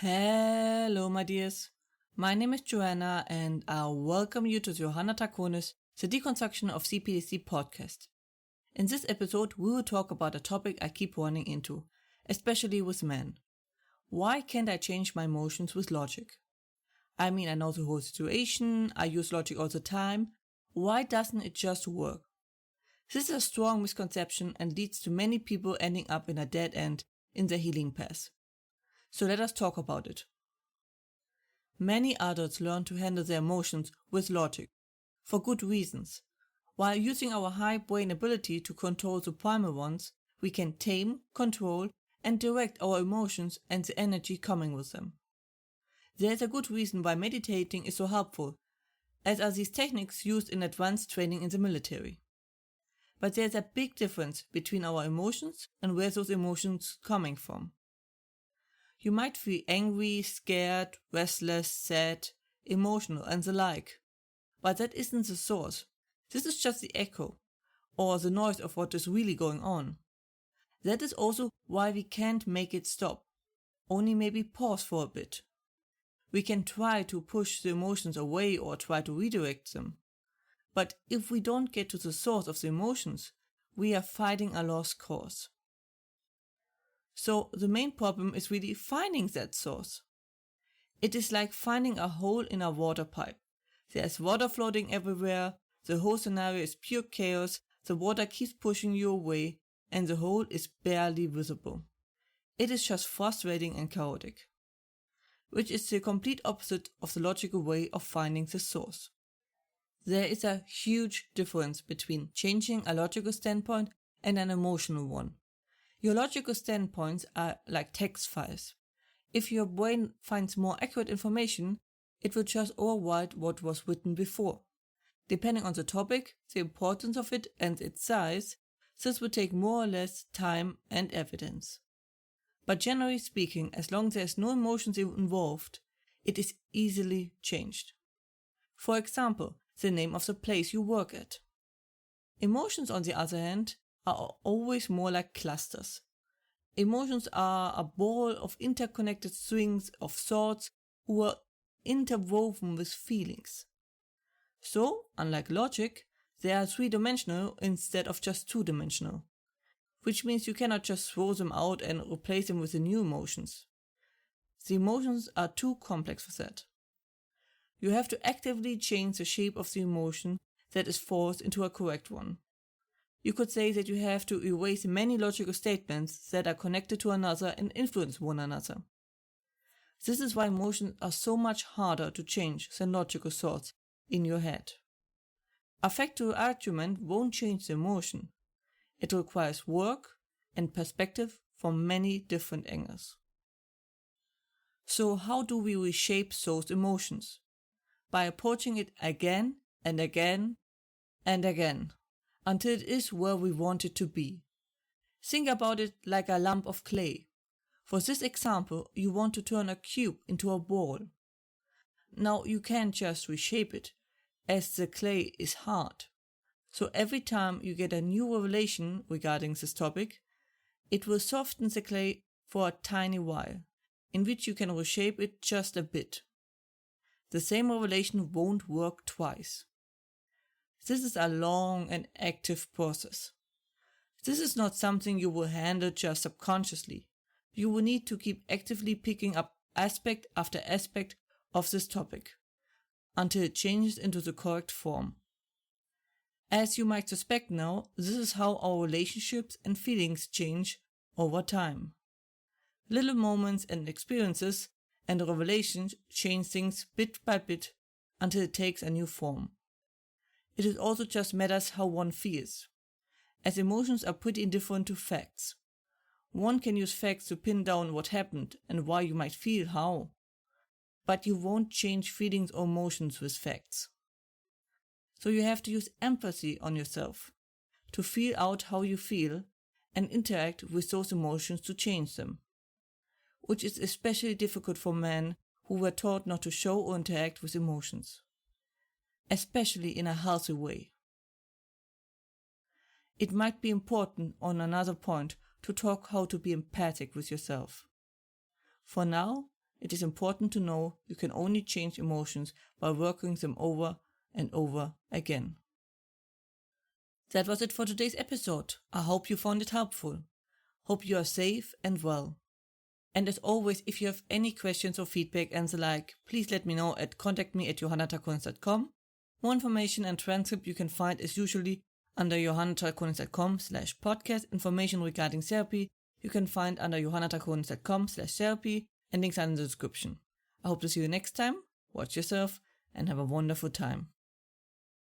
Hello, my dears. My name is Joanna, and I welcome you to Johanna Takonis, the Deconstruction of CPDC podcast. In this episode, we will talk about a topic I keep running into, especially with men. Why can't I change my emotions with logic? I mean, I know the whole situation, I use logic all the time. Why doesn't it just work? This is a strong misconception and leads to many people ending up in a dead end in their healing path. So let us talk about it. Many adults learn to handle their emotions with logic, for good reasons. While using our high brain ability to control the primal ones, we can tame, control, and direct our emotions and the energy coming with them. There is a good reason why meditating is so helpful, as are these techniques used in advanced training in the military. But there is a big difference between our emotions and where those emotions are coming from. You might feel angry, scared, restless, sad, emotional, and the like. But that isn't the source. This is just the echo, or the noise of what is really going on. That is also why we can't make it stop, only maybe pause for a bit. We can try to push the emotions away or try to redirect them. But if we don't get to the source of the emotions, we are fighting a lost cause. So the main problem is really finding that source. It is like finding a hole in a water pipe. There's water floating everywhere, the whole scenario is pure chaos, the water keeps pushing you away, and the hole is barely visible. It is just frustrating and chaotic, which is the complete opposite of the logical way of finding the source. There is a huge difference between changing a logical standpoint and an emotional one. Your logical standpoints are like text files. If your brain finds more accurate information, it will just override what was written before. Depending on the topic, the importance of it, and its size, this will take more or less time and evidence. But generally speaking, as long as there is no emotions involved, it is easily changed. For example, the name of the place you work at. Emotions, on the other hand, are always more like clusters. Emotions are a ball of interconnected strings of thoughts who are interwoven with feelings. So, unlike logic, they are three-dimensional instead of just two-dimensional, which means you cannot just throw them out and replace them with the new emotions. The emotions are too complex for that. You have to actively change the shape of the emotion that is forced into a correct one. You could say that you have to erase many logical statements that are connected to another and influence one another. This is why emotions are so much harder to change than logical thoughts in your head. A factual argument won't change the emotion. It requires work and perspective from many different angles. So how do we reshape those emotions? By approaching it again and again and again, until it is where we want it to be. Think about it like a lump of clay. For this example, you want to turn a cube into a ball. Now you can't just reshape it, as the clay is hard. So every time you get a new revelation regarding this topic, it will soften the clay for a tiny while, in which you can reshape it just a bit. The same revelation won't work twice. This is a long and active process. This is not something you will handle just subconsciously. You will need to keep actively picking up aspect after aspect of this topic, until it changes into the correct form. As you might suspect now, this is how our relationships and feelings change over time. Little moments and experiences and revelations change things bit by bit until it takes a new form. It is also just matters how one feels, as emotions are pretty indifferent to facts. One can use facts to pin down what happened and why you might feel how, but you won't change feelings or emotions with facts. So you have to use empathy on yourself, to feel out how you feel and interact with those emotions to change them, which is especially difficult for men who were taught not to show or interact with emotions, especially in a healthy way. It might be important on another point to talk how to be empathic with yourself. For now, it is important to know you can only change emotions by working them over and over again. That was it for today's episode. I hope you found it helpful. Hope you are safe and well. And as always, if you have any questions or feedback and the like, please let me know at contactme@johannatakonis.com. More information and transcript you can find as usually under johannatakonis.com/podcast. Information regarding therapy you can find under johannatakonis.com/therapy, and links are in the description. I hope to see you next time. Watch yourself and have a wonderful time.